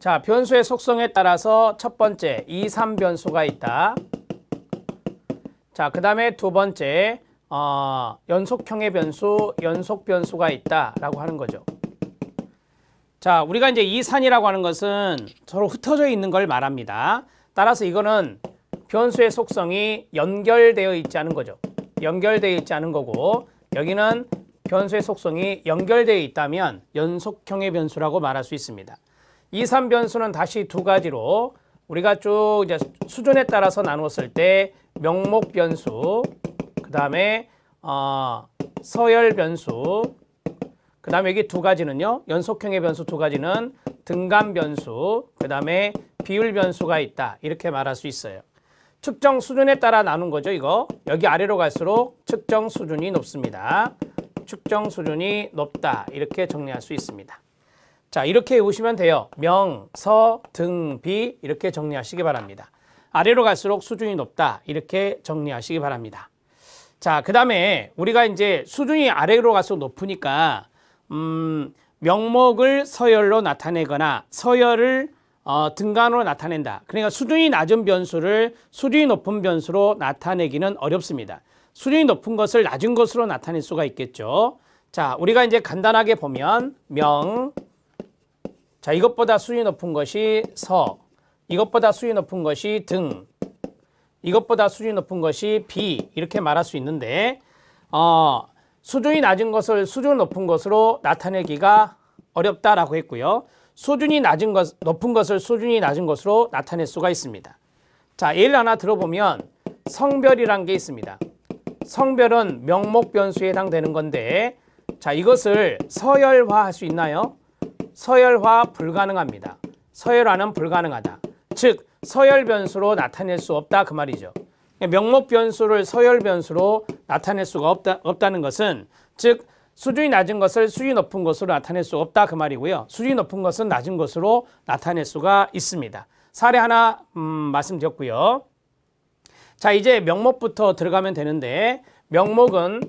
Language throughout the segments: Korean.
자, 변수의 속성에 따라서 첫 번째 2, 3변수가 있다. 자, 그 다음에 두 번째 연속형의 변수, 연속변수가 있다라고 하는 거죠. 자, 우리가 이제 이 산이라고 하는 것은 서로 흩어져 있는 걸 말합니다. 따라서 이거는 변수의 속성이 연결되어 있지 않은 거죠. 연결되어 있지 않은 거고, 여기는 변수의 속성이 연결되어 있다면 연속형의 변수라고 말할 수 있습니다. 2, 3변수는 다시 두 가지로 우리가 쭉 이제 수준에 따라서 나누었을 때 명목 변수, 그 다음에 서열 변수, 그 다음에 여기 두 가지는요, 연속형의 변수 두 가지는 등간 변수, 그 다음에 비율 변수가 있다, 이렇게 말할 수 있어요. 측정 수준에 따라 나눈 거죠, 이거. 여기 아래로 갈수록 측정 수준이 높습니다. 측정 수준이 높다, 이렇게 정리할 수 있습니다. 자, 이렇게 외우시면 돼요. 명, 서, 등, 비, 이렇게 정리하시기 바랍니다. 아래로 갈수록 수준이 높다, 이렇게 정리하시기 바랍니다. 자, 그 다음에 우리가 이제 수준이 아래로 갈수록 높으니까 명목을 서열로 나타내거나 서열을 등간으로 나타낸다. 그러니까 수준이 낮은 변수를 수준이 높은 변수로 나타내기는 어렵습니다. 수준이 높은 것을 낮은 것으로 나타낼 수가 있겠죠. 자, 우리가 이제 간단하게 보면 명, 자, 이것보다 수준이 높은 것이 서, 이것보다 수준이 높은 것이 등, 이것보다 수준이 높은 것이 비, 이렇게 말할 수 있는데 수준이 낮은 것을 수준 높은 것으로 나타내기가 어렵다라고 했고요. 수준이 높은 것을 수준이 낮은 것으로 나타낼 수가 있습니다. 자, 예를 하나 들어보면 성별이란 게 있습니다. 성별은 명목 변수에 해당되는 건데, 자, 이것을 서열화할 수 있나요? 서열화 불가능합니다. 서열화는 불가능하다. 즉, 서열 변수로 나타낼 수 없다, 그 말이죠. 명목 변수를 서열 변수로 나타낼 수가 없다는 것은, 즉 수준이 낮은 것을 수준이 높은 것으로 나타낼 수 없다, 그 말이고요. 수준이 높은 것은 낮은 것으로 나타낼 수가 있습니다. 사례 하나 말씀드렸고요. 자, 이제 명목부터 들어가면 되는데, 명목은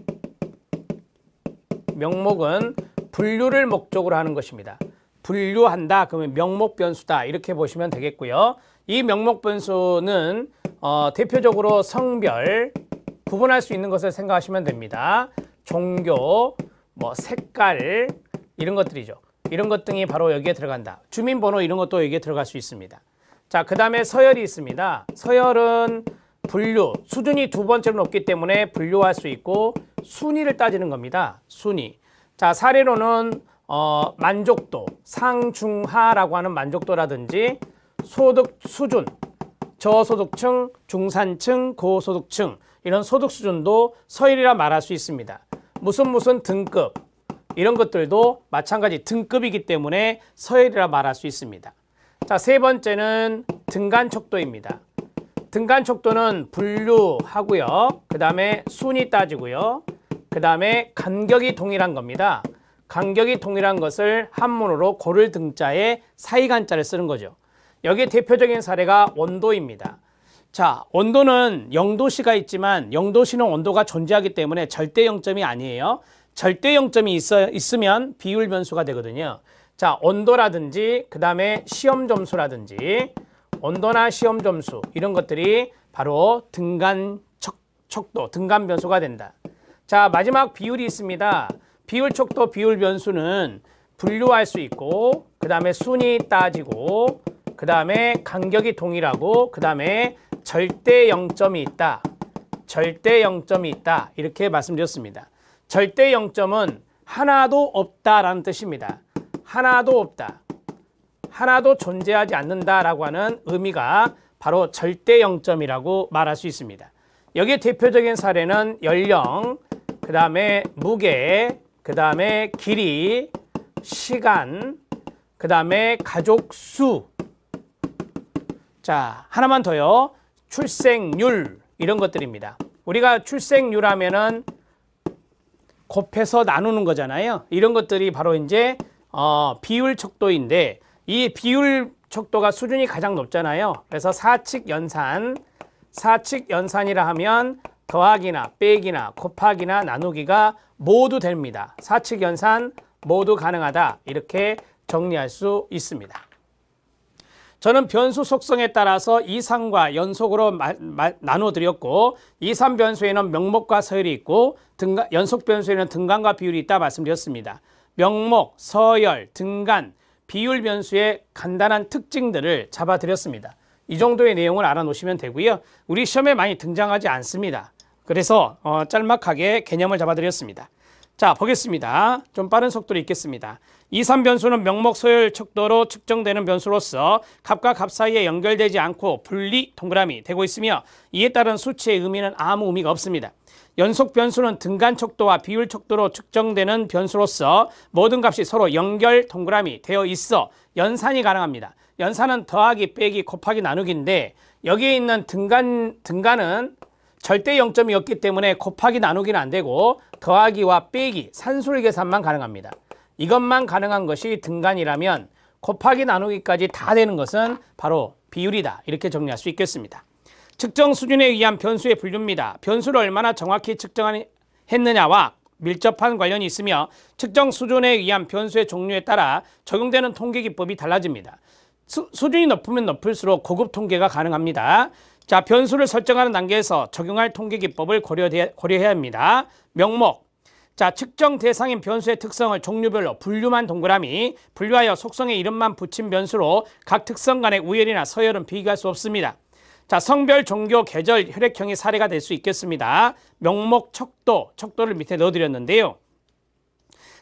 분류를 목적으로 하는 것입니다. 분류한다, 그러면 명목 변수다, 이렇게 보시면 되겠고요. 이 명목 변수는 대표적으로 성별, 구분할 수 있는 것을 생각하시면 됩니다. 종교, 뭐 색깔, 이런 것들이죠. 이런 것 등이 바로 여기에 들어간다. 주민번호 이런 것도 여기에 들어갈 수 있습니다. 자, 그 다음에 서열이 있습니다. 서열은 분류, 수준이 두 번째로 높기 때문에 분류할 수 있고 순위를 따지는 겁니다. 순위. 자, 사례로는 만족도, 상중하라고 하는 만족도라든지 소득 수준, 저소득층, 중산층, 고소득층, 이런 소득 수준도 서열이라 말할 수 있습니다. 무슨 등급, 이런 것들도 마찬가지 등급이기 때문에 서열이라 말할 수 있습니다. 자, 세 번째는 등간 척도입니다. 등간 척도는 분류하고요. 그 다음에 순위 따지고요. 그 다음에 간격이 동일한 겁니다. 간격이 동일한 것을 한문으로 고를 등자에 사이간자를 쓰는 거죠. 여기에 대표적인 사례가 온도입니다. 자, 온도는 0도씨가 있지만 0도씨는 온도가 존재하기 때문에 절대 0점이 아니에요. 절대 0점이 있으면 비율 변수가 되거든요. 자, 온도라든지 그 다음에 시험 점수라든지 온도나 시험 점수, 이런 것들이 바로 등간 척도, 등간 변수가 된다. 자, 마지막 비율이 있습니다. 비율 척도, 비율 변수는 분류할 수 있고, 그 다음에 순위 따지고, 그 다음에 간격이 동일하고, 그 다음에 절대 0점이 있다. 절대 0점이 있다. 이렇게 말씀드렸습니다. 절대 0점은 하나도 없다라는 뜻입니다. 하나도 없다. 하나도 존재하지 않는다라고 하는 의미가 바로 절대 0점이라고 말할 수 있습니다. 여기에 대표적인 사례는 연령, 그 다음에 무게, 그 다음에 길이, 시간, 그 다음에 가족 수. 자, 하나만 더요. 출생률, 이런 것들입니다. 우리가 출생률 하면은 곱해서 나누는 거잖아요. 이런 것들이 바로 이제 비율 척도인데, 이 비율 척도가 수준이 가장 높잖아요. 그래서 사칙 연산이라 하면 더하기나 빼기나 곱하기나 나누기가 모두 됩니다. 사칙 연산 모두 가능하다, 이렇게 정리할 수 있습니다. 저는 변수 속성에 따라서 이산과 연속으로 나누어 드렸고, 이산 변수에는 명목과 서열이 있고 연속 변수에는 등간과 비율이 있다 말씀드렸습니다. 명목, 서열, 등간, 비율 변수의 간단한 특징들을 잡아드렸습니다. 이 정도의 내용을 알아놓으시면 되고요. 우리 시험에 많이 등장하지 않습니다. 그래서 짤막하게 개념을 잡아드렸습니다. 자, 보겠습니다. 좀 빠른 속도로 읽겠습니다. 이산 변수는 명목, 서열, 척도로 측정되는 변수로서 값과 값 사이에 연결되지 않고 분리 동그라미 되고 있으며 이에 따른 수치의 의미는 아무 의미가 없습니다. 연속 변수는 등간 척도와 비율 척도로 측정되는 변수로서 모든 값이 서로 연결 동그라미 되어 있어 연산이 가능합니다. 연산은 더하기, 빼기, 곱하기, 나누기인데 여기에 있는 등간은 절대 0점이었기 때문에 곱하기, 나누기는 안 되고 더하기와 빼기, 산술 계산만 가능합니다. 이것만 가능한 것이 등간이라면 곱하기, 나누기까지 다 되는 것은 바로 비율이다. 이렇게 정리할 수 있겠습니다. 측정 수준에 의한 변수의 분류입니다. 변수를 얼마나 정확히 측정했느냐와 밀접한 관련이 있으며 측정 수준에 의한 변수의 종류에 따라 적용되는 통계 기법이 달라집니다. 수준이 높으면 높을수록 고급 통계가 가능합니다. 자, 변수를 설정하는 단계에서 적용할 통계 기법을 고려해야 합니다. 명목. 자, 측정 대상인 변수의 특성을 종류별로 분류만 동그라미, 분류하여 속성의 이름만 붙인 변수로 각 특성 간의 우열이나 서열은 비교할 수 없습니다. 자, 성별, 종교, 계절, 혈액형이 사례가 될 수 있겠습니다. 명목, 척도를 밑에 넣어드렸는데요.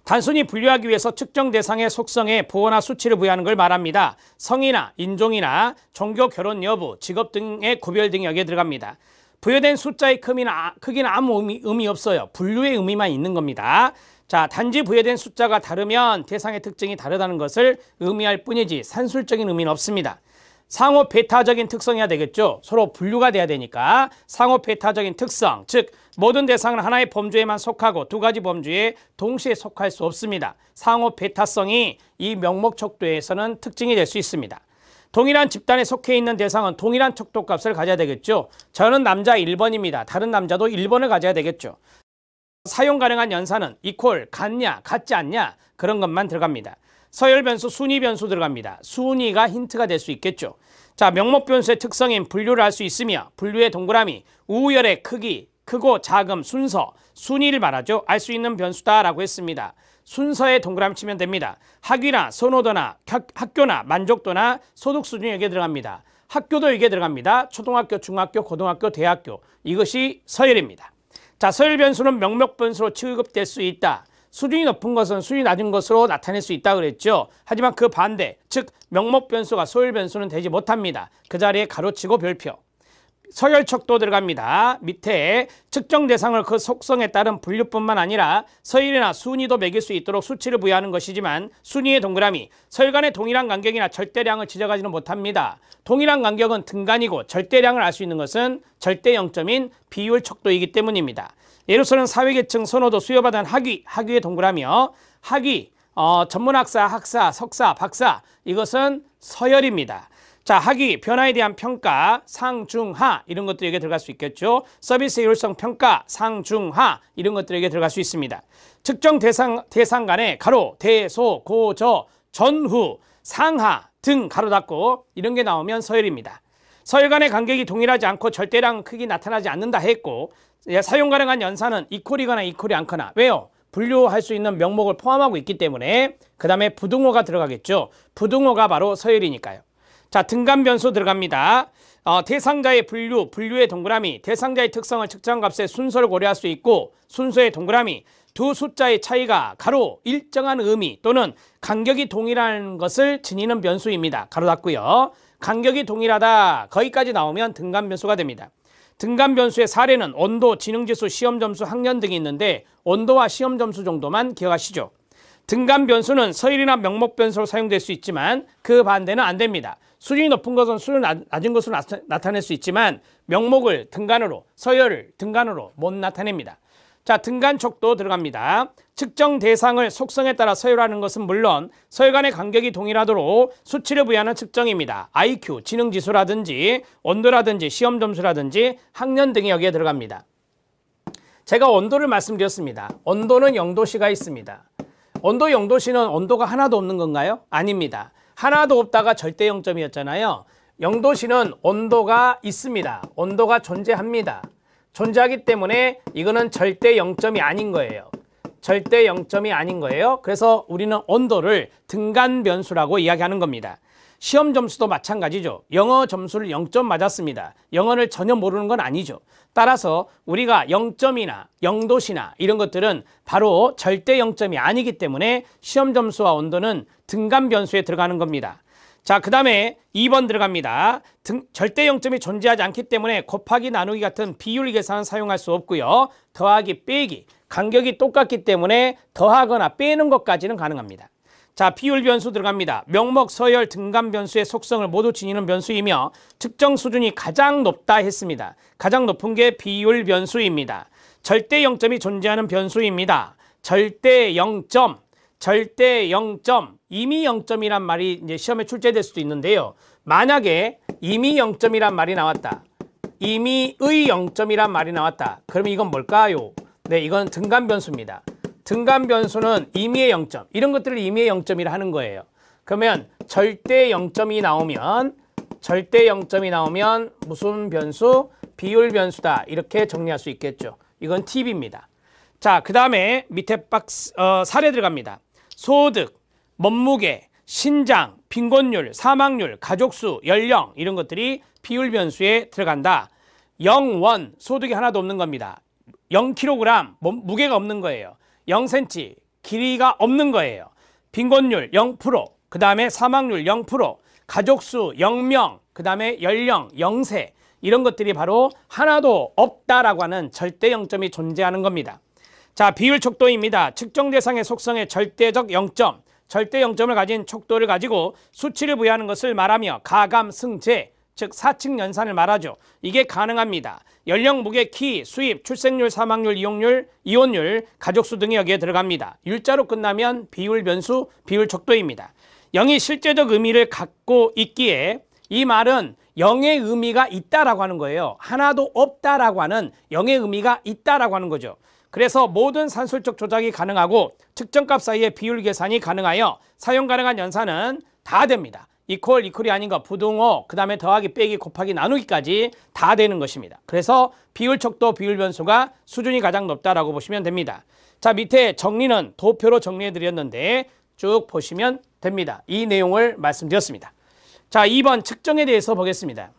단순히 분류하기 위해서 측정 대상의 속성에 부호나 수치를 부여하는 걸 말합니다. 성이나 인종이나 종교, 결혼 여부, 직업 등의 구별 등이 여기에 들어갑니다. 부여된 숫자의 크기는 아무 의미 없어요. 분류의 의미만 있는 겁니다. 자, 단지 부여된 숫자가 다르면 대상의 특징이 다르다는 것을 의미할 뿐이지 산술적인 의미는 없습니다. 상호 배타적인 특성이어야 되겠죠. 서로 분류가 돼야 되니까 상호 배타적인 특성, 즉 모든 대상은 하나의 범주에만 속하고 두 가지 범주에 동시에 속할 수 없습니다. 상호 배타성이 이 명목 척도에서는 특징이 될 수 있습니다. 동일한 집단에 속해 있는 대상은 동일한 척도값을 가져야 되겠죠. 저는 남자 1번입니다. 다른 남자도 1번을 가져야 되겠죠. 사용 가능한 연산은 이퀄, 같냐, 같지 않냐 그런 것만 들어갑니다. 서열 변수, 순위 변수 들어갑니다. 순위가 힌트가 될 수 있겠죠. 자, 명목 변수의 특성인 분류를 할 수 있으며 분류의 동그라미, 우열의 크기, 크고 작음, 순서, 순위를 말하죠. 알 수 있는 변수다라고 했습니다. 순서에 동그라미 치면 됩니다. 학위나 선호도나 학교나 만족도나 소득 수준이 여기에 들어갑니다. 학교도 여기에 들어갑니다. 초등학교, 중학교, 고등학교, 대학교. 이것이 서열입니다. 자, 서열 변수는 명목 변수로 취급될 수 있다. 수준이 높은 것은 수준이 낮은 것으로 나타낼 수 있다고 그랬죠. 하지만 그 반대, 즉 명목 변수가 서열 변수는 되지 못합니다. 그 자리에 가로치고 별표. 서열 척도 들어갑니다. 밑에 측정 대상을 그 속성에 따른 분류뿐만 아니라 서열이나 순위도 매길 수 있도록 수치를 부여하는 것이지만 순위의 동그라미, 서열 간의 동일한 간격이나 절대량을 지적하지는 못합니다. 동일한 간격은 등간이고 절대량을 알 수 있는 것은 절대 0점인 비율 척도이기 때문입니다. 예로서는 사회계층, 선호도, 수여받은 학위의 동그라미요. 학위, 전문학사, 학사, 석사, 박사 이것은 서열입니다. 자, 학위, 변화에 대한 평가, 상, 중, 하 이런 것들에게 들어갈 수 있겠죠. 서비스 효율성 평가, 상, 중, 하 이런 것들에게 들어갈 수 있습니다. 측정 대상 간의 가로, 대, 소, 고, 저, 전후, 상하 등 가로 닫고 이런 게 나오면 서열입니다. 서열 간의 간격이 동일하지 않고 절대량 크기 나타나지 않는다 했고 사용 가능한 연산은 이퀄이거나 이퀄이 않거나 왜요? 분류할 수 있는 명목을 포함하고 있기 때문에 그 다음에 부등호가 들어가겠죠. 부등호가 바로 서열이니까요. 자, 등간 변수 들어갑니다. 대상자의 분류의 동그라미, 대상자의 특성을 측정 값의 순서를 고려할 수 있고 순서의 동그라미, 두 숫자의 차이가 가로 일정한 의미 또는 간격이 동일한 것을 지니는 변수입니다. 가로 닫고요. 간격이 동일하다 거기까지 나오면 등간 변수가 됩니다. 등간 변수의 사례는 온도, 지능지수, 시험점수, 학년 등이 있는데 온도와 시험점수 정도만 기억하시죠. 등간 변수는 서열이나 명목 변수로 사용될 수 있지만 그 반대는 안 됩니다. 수준이 높은 것은 수준 낮은 것으로 나타낼 수 있지만 명목을 등간으로, 서열을 등간으로 못 나타냅니다. 자, 등간 척도 들어갑니다. 측정 대상을 속성에 따라 서열하는 것은 물론 서열 간의 간격이 동일하도록 수치를 부여하는 측정입니다. IQ, 지능지수라든지 온도라든지 시험 점수라든지 학년 등이 여기에 들어갑니다. 제가 온도를 말씀드렸습니다. 온도는 0도씨가 있습니다. 온도 0도씨는 온도가 하나도 없는 건가요? 아닙니다. 하나도 없다가 절대 0점이었잖아요. 0도씨는 온도가 있습니다. 온도가 존재합니다. 존재하기 때문에 이거는 절대 0점이 아닌 거예요. 절대 0점이 아닌 거예요. 그래서 우리는 온도를 등간 변수라고 이야기하는 겁니다. 시험 점수도 마찬가지죠. 영어 점수를 0점 맞았습니다. 영어를 전혀 모르는 건 아니죠. 따라서 우리가 0점이나 0도시나 이런 것들은 바로 절대 0점이 아니기 때문에 시험 점수와 온도는 등간 변수에 들어가는 겁니다. 자, 그 다음에 2번 들어갑니다. 절대 0점이 존재하지 않기 때문에 곱하기 나누기 같은 비율 계산은 사용할 수 없고요. 더하기 빼기, 간격이 똑같기 때문에 더하거나 빼는 것까지는 가능합니다. 자, 비율 변수 들어갑니다. 명목, 서열, 등간 변수의 속성을 모두 지니는 변수이며 측정 수준이 가장 높다 했습니다. 가장 높은 게 비율 변수입니다. 절대 0점이 존재하는 변수입니다. 절대 0점, 절대 0점, 이미 0점이란 말이 이제 시험에 출제될 수도 있는데요. 만약에 이미 0점이란 말이 나왔다. 이미의 0점이란 말이 나왔다. 그러면 이건 뭘까요? 네, 이건 등간 변수입니다. 등간 변수는 임의의 0점, 이런 것들을 임의의 0점이라 하는 거예요. 그러면 절대 0점이 나오면 무슨 변수? 비율 변수다. 이렇게 정리할 수 있겠죠. 이건 팁입니다. 자, 그 다음에 밑에 박스 사례 들어갑니다. 소득, 몸무게, 신장, 빈곤율, 사망률, 가족수, 연령 이런 것들이 비율 변수에 들어간다. 0원, 소득이 하나도 없는 겁니다. 0kg, 무게가 없는 거예요. 0cm, 길이가 없는 거예요. 빈곤율 0%, 그 다음에 사망률 0%, 가족수 0명, 그 다음에 연령 0세 이런 것들이 바로 하나도 없다라고 하는 절대 0점이 존재하는 겁니다. 자, 비율 척도입니다. 측정 대상의 속성의 절대적 0점, 절대 0점을 가진 척도를 가지고 수치를 부여하는 것을 말하며 가감, 승제, 즉 사칙 연산을 말하죠. 이게 가능합니다. 연령, 무게, 키, 수입, 출생률, 사망률, 이혼율, 가족수 등이 여기에 들어갑니다. 율자로 끝나면 비율 변수, 비율 척도입니다. 0이 실제적 의미를 갖고 있기에 이 말은 0의 의미가 있다라고 하는 거예요. 하나도 없다라고 하는 0의 의미가 있다라고 하는 거죠. 그래서 모든 산술적 조작이 가능하고 측정값 사이의 비율 계산이 가능하여 사용 가능한 연산은 다 됩니다. 이퀄이 아닌 거 부등호, 그 다음에 더하기 빼기 곱하기 나누기까지 다 되는 것입니다. 그래서 비율 척도, 비율 변수가 수준이 가장 높다라고 보시면 됩니다. 자, 밑에 정리는 도표로 정리해 드렸는데 쭉 보시면 됩니다. 이 내용을 말씀드렸습니다. 자, 2번 측정에 대해서 보겠습니다.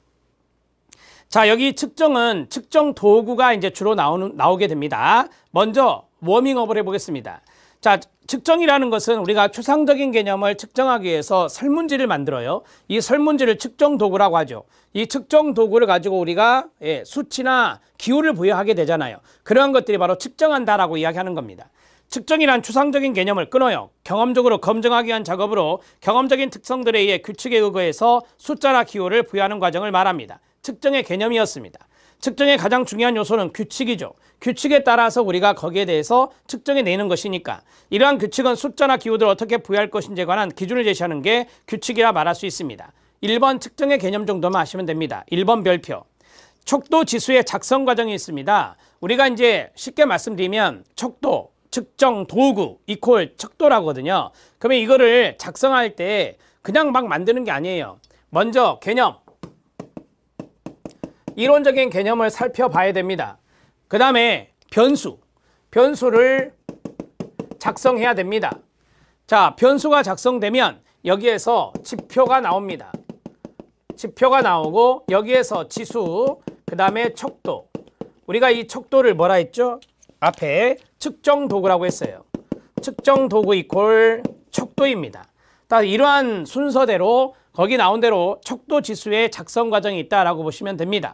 자, 여기 측정은 측정 도구가 이제 주로 나오게 됩니다. 먼저 워밍업을 해보겠습니다. 자, 측정이라는 것은 우리가 추상적인 개념을 측정하기 위해서 설문지를 만들어요. 이 설문지를 측정 도구라고 하죠. 이 측정 도구를 가지고 우리가 수치나 기호를 부여하게 되잖아요. 그러한 것들이 바로 측정한다라고 이야기하는 겁니다. 측정이란 추상적인 개념을 끊어요. 경험적으로 검증하기 위한 작업으로 경험적인 특성들에 의해 규칙에 의거해서 숫자나 기호를 부여하는 과정을 말합니다. 측정의 개념이었습니다. 측정의 가장 중요한 요소는 규칙이죠. 규칙에 따라서 우리가 거기에 대해서 측정해 내는 것이니까 이러한 규칙은 숫자나 기호들을 어떻게 부여할 것인지에 관한 기준을 제시하는 게 규칙이라 말할 수 있습니다. 1번 측정의 개념 정도만 아시면 됩니다. 1번 별표. 척도 지수의 작성 과정이 있습니다. 우리가 이제 쉽게 말씀드리면 척도, 측정 도구 이퀄 척도라고 하거든요. 그러면 이거를 작성할 때 그냥 막 만드는 게 아니에요. 먼저 개념, 이론적인 개념을 살펴봐야 됩니다. 그 다음에 변수를 작성해야 됩니다. 자, 변수가 작성되면 여기에서 지표가 나옵니다. 지표가 나오고 여기에서 지수, 그 다음에 척도. 우리가 이 척도를 뭐라 했죠? 앞에 측정 도구라고 했어요. 측정 도구 이퀄 척도입니다. 이러한 순서대로 거기 나온 대로 척도 지수의 작성 과정이 있다라고 보시면 됩니다.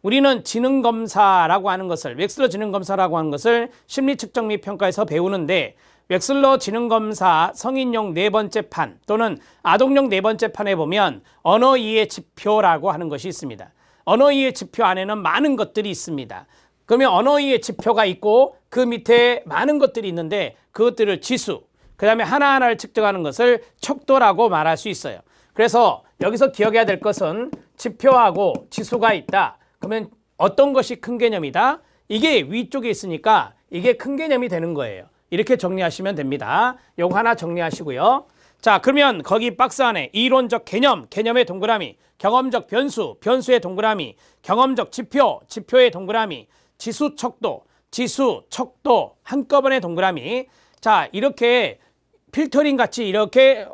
우리는 지능검사라고 하는 것을, 웩슬러 지능검사라고 하는 것을 심리측정 및 평가에서 배우는데 웩슬러 지능검사 성인용 네 번째 판 또는 아동용 네 번째 판에 보면 언어 이해 지표라고 하는 것이 있습니다. 언어 이해 지표 안에는 많은 것들이 있습니다. 그러면 언어 이해 지표가 있고 그 밑에 많은 것들이 있는데 그것들을 지수, 그 다음에 하나하나를 측정하는 것을 척도라고 말할 수 있어요. 그래서 여기서 기억해야 될 것은 지표하고 지수가 있다. 그러면 어떤 것이 큰 개념이다? 이게 위쪽에 있으니까 이게 큰 개념이 되는 거예요. 이렇게 정리하시면 됩니다. 요거 하나 정리하시고요. 자, 그러면 거기 박스 안에 이론적 개념, 개념의 동그라미, 경험적 변수, 변수의 동그라미, 경험적 지표, 지표의 동그라미, 지수, 척도, 지수, 척도 한꺼번에 동그라미. 자, 이렇게 필터링 같이 이렇게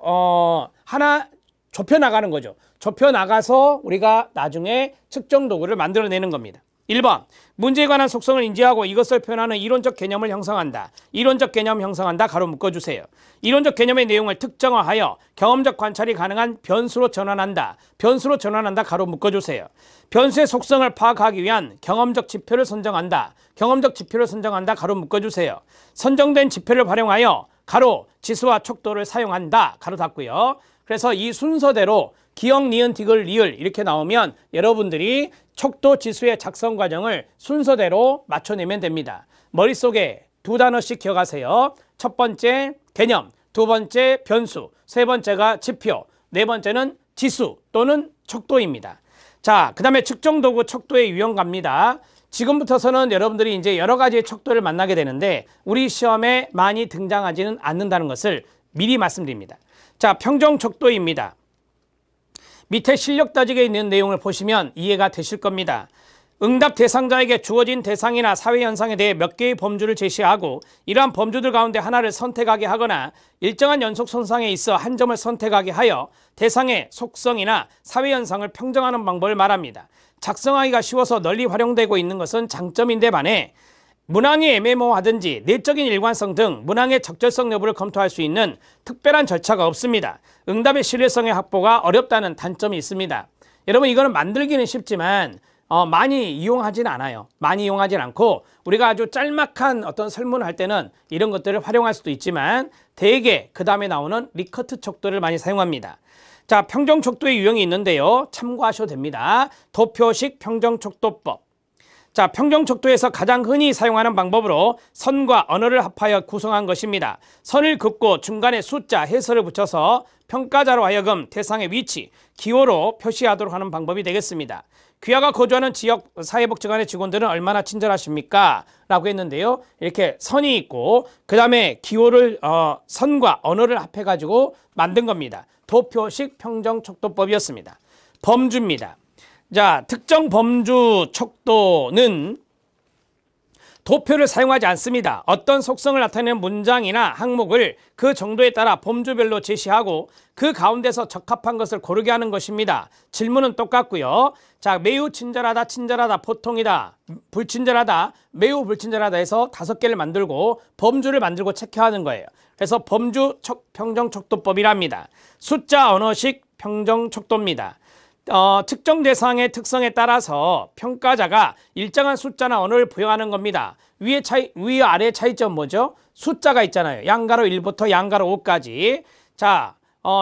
하나 좁혀 나가는 거죠. 좁혀 나가서 우리가 나중에 측정 도구를 만들어내는 겁니다. 1번, 문제에 관한 속성을 인지하고 이것을 표현하는 이론적 개념을 형성한다. 이론적 개념 형성한다. 가로 묶어주세요. 이론적 개념의 내용을 특정화하여 경험적 관찰이 가능한 변수로 전환한다. 변수로 전환한다. 가로 묶어주세요. 변수의 속성을 파악하기 위한 경험적 지표를 선정한다. 경험적 지표를 선정한다. 가로 묶어주세요. 선정된 지표를 활용하여 가로 지수와 척도를 사용한다. 가로 닫고요. 그래서 이 순서대로 기역, 니은, 디귿, 리을 이렇게 나오면 여러분들이 척도 지수의 작성 과정을 순서대로 맞춰내면 됩니다. 머릿속에 두 단어씩 기억하세요. 첫 번째 개념, 두 번째 변수, 세 번째가 지표, 네 번째는 지수 또는 척도입니다. 자, 그 다음에 측정 도구 척도의 유형 갑니다. 지금부터서는 여러분들이 이제 여러 가지의 척도를 만나게 되는데 우리 시험에 많이 등장하지는 않는다는 것을 미리 말씀드립니다. 자, 평정 척도입니다. 밑에 실력 따지기에 있는 내용을 보시면 이해가 되실 겁니다. 응답 대상자에게 주어진 대상이나 사회현상에 대해 몇 개의 범주를 제시하고 이러한 범주들 가운데 하나를 선택하게 하거나 일정한 연속 손상에 있어 한 점을 선택하게 하여 대상의 속성이나 사회현상을 평정하는 방법을 말합니다. 작성하기가 쉬워서 널리 활용되고 있는 것은 장점인데 반해 문항이 애매모호하든지 내적인 일관성 등 문항의 적절성 여부를 검토할 수 있는 특별한 절차가 없습니다. 응답의 신뢰성의 확보가 어렵다는 단점이 있습니다. 여러분, 이거는 만들기는 쉽지만 많이 이용하지는 않아요. 많이 이용하지는 않고 우리가 아주 짤막한 어떤 설문을 할 때는 이런 것들을 활용할 수도 있지만 대개 그 다음에 나오는 리커트 척도를 많이 사용합니다. 자, 평정 척도의 유형이 있는데요. 참고하셔도 됩니다. 도표식 평정 척도법. 자, 평정 척도에서 가장 흔히 사용하는 방법으로 선과 언어를 합하여 구성한 것입니다. 선을 긋고 중간에 숫자, 해설을 붙여서 평가자로 하여금 대상의 위치, 기호로 표시하도록 하는 방법이 되겠습니다. 귀하가 거주하는 지역 사회복지관의 직원들은 얼마나 친절하십니까? 라고 했는데요. 이렇게 선이 있고 그 다음에 기호를 선과 언어를 합해가지고 만든 겁니다. 도표식 평정 척도법이었습니다. 범주입니다. 자, 특정 범주 척도는 도표를 사용하지 않습니다. 어떤 속성을 나타내는 문장이나 항목을 그 정도에 따라 범주별로 제시하고 그 가운데서 적합한 것을 고르게 하는 것입니다. 질문은 똑같고요. 자, 매우 친절하다, 친절하다, 보통이다, 불친절하다, 매우 불친절하다 해서 5개를 만들고 범주를 만들고 체크하는 거예요. 그래서 범주 평정 척도법이랍니다. 숫자 언어식 평정 척도입니다. 특정 대상의 특성에 따라서 평가자가 일정한 숫자나 언어를 부여하는 겁니다. 위 아래 차이점 뭐죠? 숫자가 있잖아요. 양가로 1부터 양가로 5까지. 자,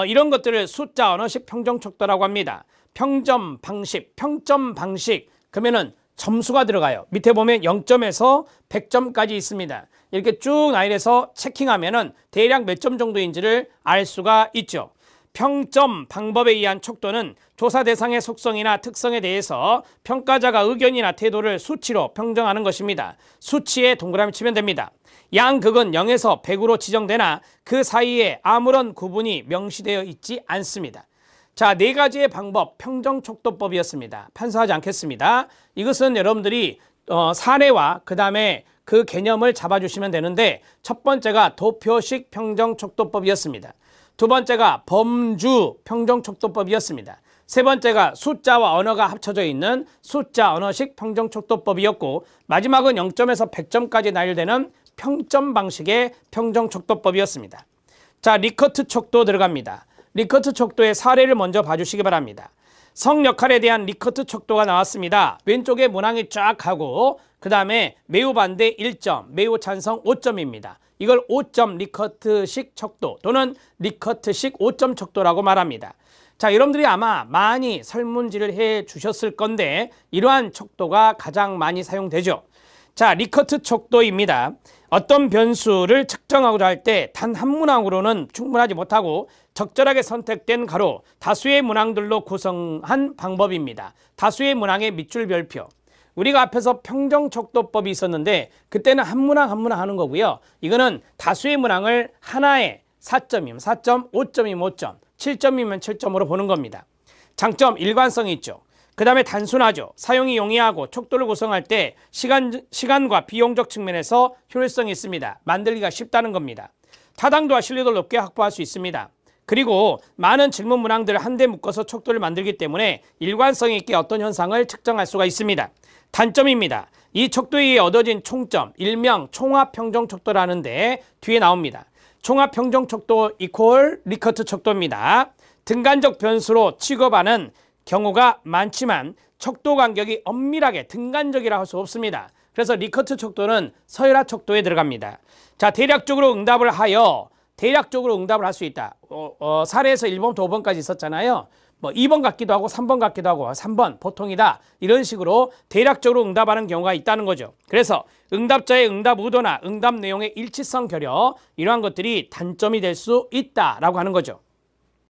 이런 것들을 숫자 언어식 평정 척도라고 합니다. 평점 방식, 평점 방식 그러면은 점수가 들어가요. 밑에 보면 0점에서 100점까지 있습니다. 이렇게 쭉 나열해서 체킹하면은 대략 몇 점 정도인지를 알 수가 있죠. 평점 방법에 의한 척도는 조사 대상의 속성이나 특성에 대해서 평가자가 의견이나 태도를 수치로 평정하는 것입니다. 수치에 동그라미 치면 됩니다. 양극은 0에서 100으로 지정되나 그 사이에 아무런 구분이 명시되어 있지 않습니다. 자, 4가지의 방법 평정 척도법이었습니다. 판사하지 않겠습니다. 이것은 여러분들이 사례와 그 다음에 그 개념을 잡아주시면 되는데 첫 번째가 도표식 평정 척도법이었습니다. 두 번째가 범주 평정 척도법이었습니다. 세 번째가 숫자와 언어가 합쳐져 있는 숫자 언어식 평정 척도법이었고 마지막은 0점에서 100점까지 나열되는 평점 방식의 평정 척도법이었습니다. 자, 리커트 척도 들어갑니다. 리커트 척도의 사례를 먼저 봐주시기 바랍니다. 성 역할에 대한 리커트 척도가 나왔습니다. 왼쪽에 문항이 쫙 하고 그 다음에 매우 반대 1점, 매우 찬성 5점입니다. 이걸 5점 리커트식 척도 또는 리커트식 5점 척도라고 말합니다. 자, 여러분들이 아마 많이 설문지를 해 주셨을 건데 이러한 척도가 가장 많이 사용되죠. 자, 리커트 척도입니다. 어떤 변수를 측정하고자 할 때 단 한 문항으로는 충분하지 못하고 적절하게 선택된 가로 다수의 문항들로 구성한 방법입니다. 다수의 문항의 밑줄 별표. 우리가 앞에서 평정 척도법이 있었는데 그때는 한 문항 한 문항 하는 거고요. 이거는 다수의 문항을 하나의 4점이면 4점, 5점이면 5점, 7점이면 7점으로 보는 겁니다. 장점, 일관성이 있죠. 그 다음에 단순하죠. 사용이 용이하고 척도를 구성할 때 시간과 비용적 측면에서 효율성이 있습니다. 만들기가 쉽다는 겁니다. 타당도와 신뢰도를 높게 확보할 수 있습니다. 그리고 많은 질문 문항들을 한데 묶어서 척도를 만들기 때문에 일관성 있게 어떤 현상을 측정할 수가 있습니다. 단점입니다. 이 척도에 의해 얻어진 총점, 일명 총합평정척도라는데 뒤에 나옵니다. 총합평정척도 이퀄 리커트 척도입니다. 등간적 변수로 취급하는 경우가 많지만 척도 간격이 엄밀하게 등간적이라 할 수 없습니다. 그래서 리커트 척도는 서열화 척도에 들어갑니다. 자, 대략적으로 응답을 할 수 있다. 사례에서 1번부터 5번까지 있었잖아요. 뭐 2번 같기도 하고 3번 같기도 하고 3번 보통이다. 이런 식으로 대략적으로 응답하는 경우가 있다는 거죠. 그래서 응답자의 응답 의도나 응답 내용의 일치성 결여 이러한 것들이 단점이 될 수 있다라고 하는 거죠.